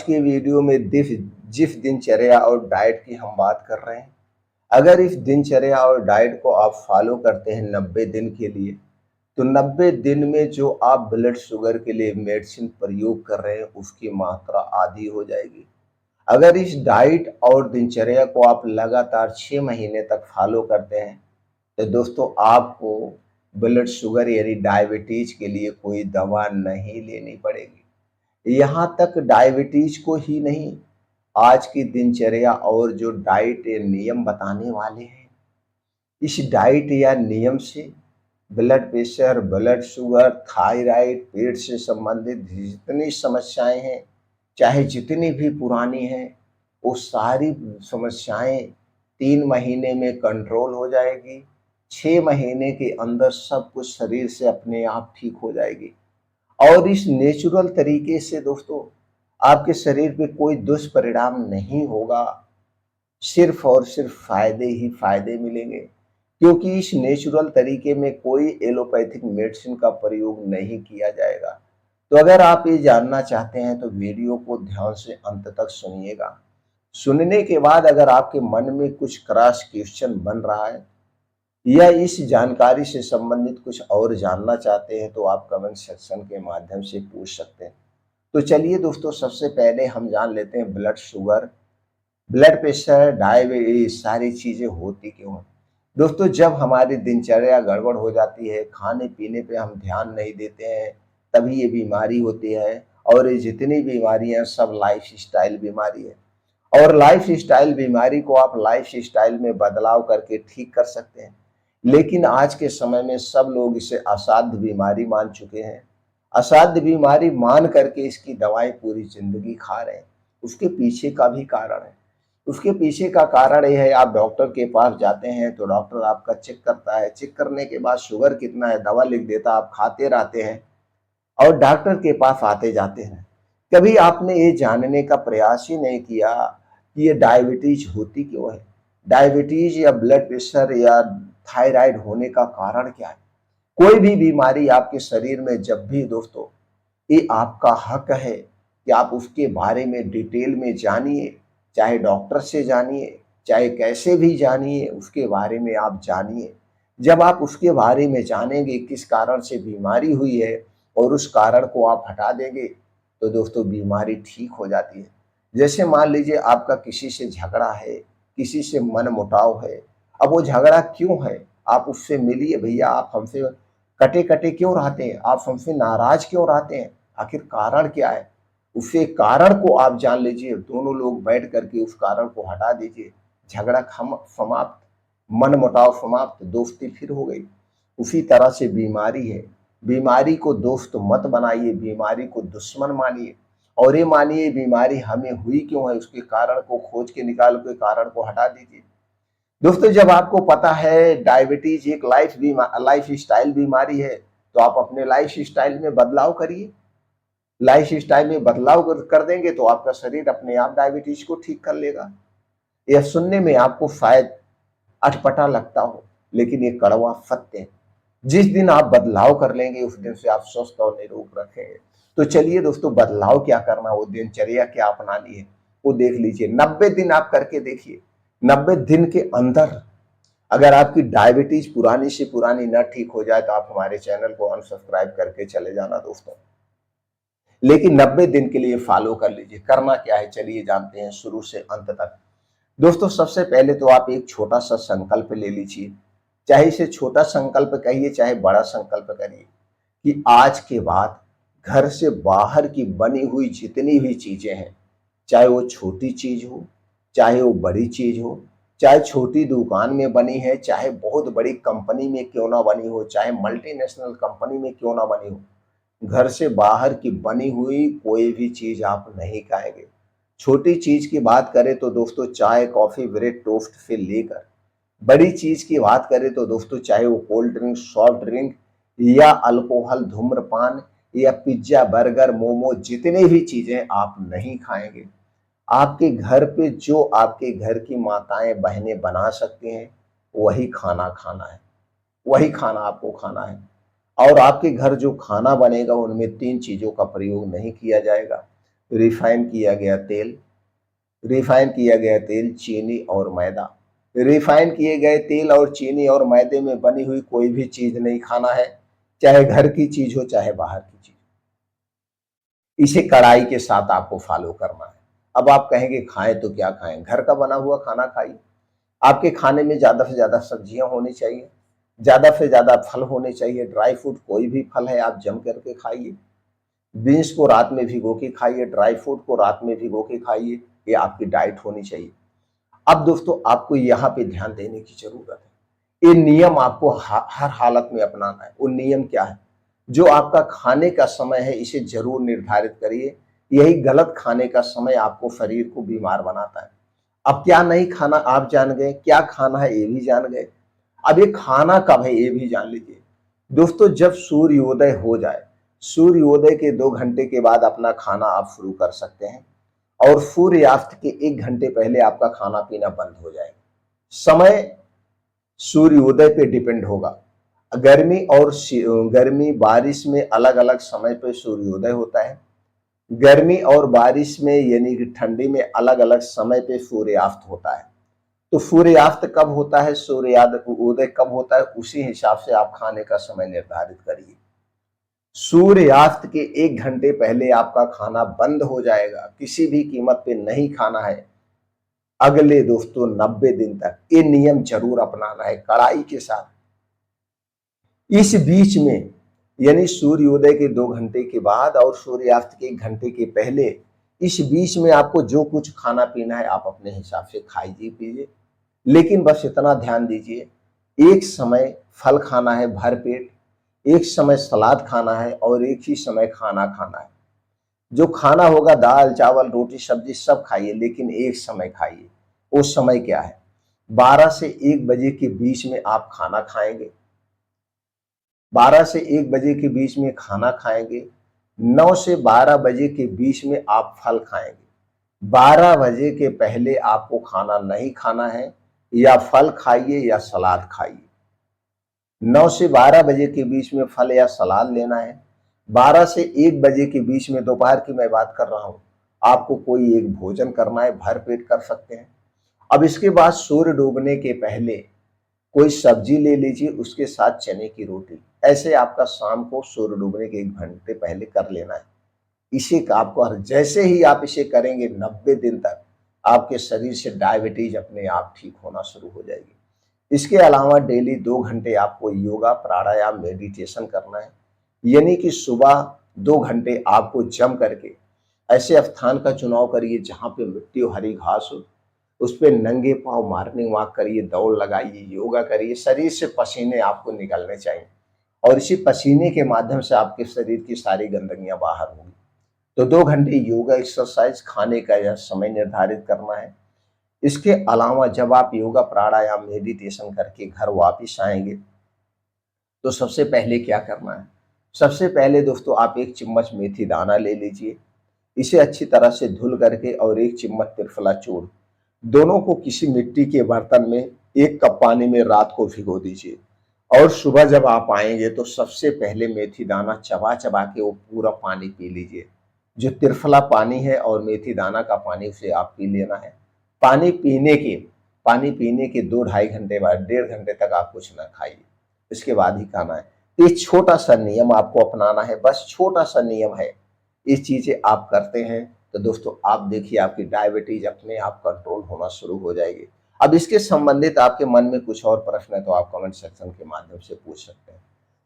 के वीडियो में जिस दिनचर्या और डाइट की हम बात कर रहे हैं, अगर इस दिनचर्या और डाइट को आप फॉलो करते हैं 90 दिन के लिए, तो 90 दिन में जो आप ब्लड शुगर के लिए मेडिसिन प्रयोग कर रहे हैं उसकी मात्रा आधी हो जाएगी। अगर इस डाइट और दिनचर्या को आप लगातार 6 महीने तक फॉलो करते हैं, तो दोस्तों आपको ब्लड शुगर यानी डायबिटीज के लिए कोई दवा नहीं लेनी पड़ेगी। यहाँ तक डायबिटीज को ही नहीं, आज की दिनचर्या और जो डाइट नियम बताने वाले हैं, इस डाइट या नियम से blood pressure, blood sugar, thyroid, पेट से संबंधित जितनी समस्याएं हैं, चाहे जितनी भी पुरानी हैं, वो सारी समस्याएं 3 महीने में कंट्रोल हो जाएगी। 6 महीने के अंदर सब कुछ शरीर से अपने आप ठीक हो जाएगी। और इस नेचुरल तरीके से दोस्तों आपके शरीर पे कोई दुष्परिणाम नहीं होगा, सिर्फ और सिर्फ फायदे ही फायदे मिलेंगे, क्योंकि इस नेचुरल तरीके में कोई एलोपैथिक मेडिसिन का प्रयोग नहीं किया जाएगा। तो अगर आप ये जानना चाहते हैं तो वीडियो को ध्यान से अंत तक सुनिएगा। सुनने के बाद अगर आपके मन में कुछ क्रॉस क्वेश्चन बन रहा है या इस जानकारी से संबंधित कुछ और जानना चाहते हैं, तो आप कमेंट सेक्शन के माध्यम से पूछ सकते हैं। तो चलिए दोस्तों, सबसे पहले हम जान लेते हैं blood sugar, blood pressure, diabetes सारी चीजें होती क्यों हैं। दोस्तों, जब हमारी दिनचर्या गड़बड़ हो जाती है, खाने पीने पे हम ध्यान नहीं देते हैं, तभी ये बीमारी होती है। और ये जितनी बीमारियां सब लाइफ स्टाइल बीमारी है, और लाइफ स्टाइल बीमारी को आप लाइफ स्टाइल में बदलाव करके ठीक कर सकते हैं। लेकिन आज के समय में सब लोग इसे असाध्य बीमारी मान चुके हैं। असाध्य बीमारी मान करके इसकी दवाएं पूरी जिंदगी खा रहे हैं। उसके पीछे का भी कारण है। उसके पीछे का कारण ये है, आप डॉक्टर के पास जाते हैं तो डॉक्टर आपका चेक करता है, चेक करने के बाद शुगर कितना है दवा लिख देता, आप खाते रहते हैं और डॉक्टर के पास आते जाते हैं। कभी आपने ये जानने का प्रयास ही नहीं किया कि ये डायबिटीज होती क्यों है, डायबिटीज या ब्लड प्रेशर या थायराइड होने का कारण क्या है। कोई भी बीमारी आपके शरीर में जब भी दोस्तों, ये आपका हक है कि आप उसके बारे में डिटेल में जानिए, चाहे डॉक्टर से जानिए, चाहे कैसे भी जानिए, उसके बारे में आप जानिए। जब आप उसके बारे में जानेंगे किस कारण से बीमारी हुई है और उस कारण को आप हटा देंगे, तो दोस्तों बीमारी ठीक हो जाती है। जैसे मान लीजिए आपका किसी से झगड़ा है, किसी से मनमुटाव है। अब वो झगड़ा क्यों है, आप उससे मिलिए, भैया आप हमसे कटे कटे क्यों रहते हैं, आप हमसे नाराज क्यों रहते हैं, आखिर कारण क्या है। उसे कारण को आप जान लीजिए, दोनों लोग बैठ करके उस कारण को हटा दीजिए, झगड़ा समाप्त, मन मुटाव समाप्त, दोस्ती फिर हो गई। उसी तरह से बीमारी है, बीमारी को दोस्त मत बनाइए, बीमारी को दुश्मन मानिए, और ये मानिए बीमारी हमें हुई क्यों है, उसके कारण को खोज के निकाल के कारण को हटा दीजिए। दोस्तों, जब आपको पता है डायबिटीज एक लाइफ स्टाइल बीमारी है, तो आप अपने लाइफ स्टाइल में बदलाव करिए। लाइफ स्टाइल में बदलाव कर देंगे तो आपका शरीर अपने आप डायबिटीज को ठीक कर लेगा। यह सुनने में आपको शायद अटपटा लगता हो, लेकिन ये कड़वा सत्य है। जिस दिन आप बदलाव कर लेंगे उस दिन से आप स्वस्थ और निरोग रखेंगे। तो चलिए दोस्तों, बदलाव क्या करना, वो दिनचर्या क्या अपनानी है, वो देख लीजिए। 90 दिन आप करके देखिए। 90 दिन के अंदर अगर आपकी डायबिटीज पुरानी से पुरानी न ठीक हो जाए, तो आप हमारे चैनल को अनसब्सक्राइब करके चले जाना दोस्तों। लेकिन 90 दिन के लिए फॉलो कर लीजिए। करना क्या है, चलिए जानते हैं शुरू से अंत तक। दोस्तों, सबसे पहले तो आप एक छोटा सा संकल्प ले लीजिए, चाहे इसे छोटा संकल्प कहिए चाहे बड़ा संकल्प करिए, कि आज के बाद घर से बाहर की बनी हुई जितनी भी चीजें हैं, चाहे वो छोटी चीज हो, चाहे वो बड़ी चीज हो, चाहे छोटी दुकान में बनी है, चाहे बहुत बड़ी कंपनी में क्यों ना बनी हो, चाहे मल्टीनेशनल कंपनी में क्यों ना बनी हो, घर से बाहर की बनी हुई कोई भी चीज आप नहीं खाएंगे। छोटी चीज की बात करें तो दोस्तों, चाय, कॉफी, ब्रेड, टोस्ट से लेकर बड़ी चीज की बात करें तो दोस्तों, चाहे वो कोल्ड ड्रिंक, सॉफ्ट ड्रिंक या अल्कोहल, धूम्रपान या पिज्जा, बर्गर, मोमो, जितने भी चीजें आप नहीं खाएंगे। आपके घर पे जो आपके घर की माताएं बहनें बना सकती हैं, वही खाना खाना है, वही खाना आपको खाना है। और आपके घर जो खाना बनेगा उनमें 3 चीजों का प्रयोग नहीं किया जाएगा। रिफाइन किया गया तेल, रिफाइन किया गया तेल, चीनी और मैदा। रिफाइन किए गए तेल और चीनी और मैदे में बनी हुई कोई भी चीज नहीं खाना है, चाहे घर की चीज हो चाहे बाहर की चीज। इसे कड़ाई के साथ आपको फॉलो करना है। अब आप कहेंगे खाएं तो क्या खाएं, घर का बना हुआ खाना खाइए। आपके खाने में ज्यादा से ज्यादा सब्जियां होनी चाहिए, ज्यादा से ज्यादा फल होने चाहिए, ड्राई फ्रूट कोई भी फल है आप जम करके खाइए। बीन्स को रात में भिगो के खाइए, ड्राई फ्रूट को रात में भिगो के खाइए। ये आपकी डाइट होनी चाहिए। अब दोस्तों आपको यहाँ पे ध्यान देने की जरूरत है। ये नियम आपको हर हालत में अपनाना है। वो नियम क्या है? जो आपका खाने का समय है इसे जरूर निर्धारित करिए। यही गलत खाने का समय आपको शरीर को बीमार बनाता है। अब क्या नहीं खाना आप जान गए, क्या खाना है ये भी जान गए। अब ये खाना कब है ये भी जान लीजिए। दोस्तों जब सूर्योदय हो जाए, सूर्योदय के 2 घंटे के बाद अपना खाना आप शुरू कर सकते हैं और सूर्यास्त के 1 घंटे पहले आपका खाना पीना बंद हो जाएगा। समय सूर्योदय पे डिपेंड होगा। गर्मी बारिश में अलग अलग समय पे सूर्योदय होता है, गर्मी और बारिश में यानी कि ठंडी में अलग अलग समय पे सूर्यास्त होता है। तो सूर्यास्त कब होता है, सूर्योदय कब होता है, उसी हिसाब से आप खाने का समय निर्धारित करिए। सूर्यास्त के 1 घंटे पहले आपका खाना बंद हो जाएगा, किसी भी कीमत पे नहीं खाना है। अगले दोस्तों 90 दिन तक ये नियम जरूर अपनाना है कड़ाई के साथ। इस बीच में यानी सूर्योदय के 2 घंटे के बाद और सूर्यास्त के 1 घंटे के पहले, इस बीच में आपको जो कुछ खाना पीना है आप अपने हिसाब से खाइए पीजिए। लेकिन बस इतना ध्यान दीजिए, एक समय फल खाना है भर पेट, एक समय सलाद खाना है और एक ही समय खाना खाना है। जो खाना होगा दाल चावल रोटी सब्जी सब खाइए, लेकिन एक समय खाइए। वो समय क्या है? 12 से 1 बजे के बीच में आप खाना खाएंगे, 12 से 1 बजे के बीच में खाना खाएंगे, 9 से 12 बजे के बीच में आप फल खाएंगे। 12 बजे के पहले आपको खाना नहीं खाना है, या फल खाइए या सलाद खाइए। 9 से 12 बजे के बीच में फल या सलाद लेना है। 12 से 1 बजे के बीच में, दोपहर की मैं बात कर रहा हूं, आपको कोई एक भोजन करना है, भर पेट कर सकते हैं। अब इसके बाद सूर्य डूबने के पहले कोई सब्जी ले लीजिए, उसके साथ चने की रोटी। ऐसे आपका शाम को सूर्य डूबने के 1 घंटे पहले कर लेना है। इसे आपको जैसे ही आप इसे करेंगे 90 दिन तक आपके शरीर से डायबिटीज अपने आप ठीक होना शुरू हो जाएगी। इसके अलावा डेली 2 घंटे आपको योगा प्राणायाम मेडिटेशन करना है। यानी कि सुबह 2 घंटे आपको जम करके ऐसे स्थान का चुनाव करिए जहां पे मिट्टी और हरी घास हो, उस पर नंगे पांव मॉर्निंग वॉक करिए, दौड़ लगाइए, योगा करिए। शरीर से पसीने आपको निकलने चाहिए और इसी पसीने के माध्यम से आपके शरीर की सारी गंदगियां बाहर होंगी। तो 2 घंटे योगा एक्सरसाइज, खाने का यह समय निर्धारित करना है। इसके अलावा जब आप योगा प्राणायाम मेडिटेशन करके घर वापस आएंगे तो सबसे पहले क्या करना है? सबसे पहले दोस्तों आप 1 चम्मच मेथी दाना ले लीजिए, इसे अच्छी तरह से धुल करके, और 1 चम्मच त्रिफला चूर्ण, दोनों को किसी मिट्टी के बर्तन में 1 कप पानी में रात को भिगो दीजिए। और सुबह जब आप आएंगे तो सबसे पहले मेथी दाना चबा चबा के वो पूरा पानी पी लीजिए। जो त्रिफला पानी है और मेथी दाना का पानी उसे आप पी लेना है। पानी पीने के पानी पीने के 2 ढाई घंटे बाद 1.5 घंटे तक आप कुछ ना खाइए, इसके बाद ही खाना है। ये छोटा सा नियम आपको अपनाना है, बस छोटा सा नियम है। ये चीजें आप करते हैं तो दोस्तों आप देखिए आपकी डायबिटीज अपने आप कंट्रोल होना शुरू हो जाएगी। अब इसके संबंधित आपके मन में कुछ और प्रश्न है तो आप कमेंट सेक्शन के माध्यम से पूछ सकते हैं।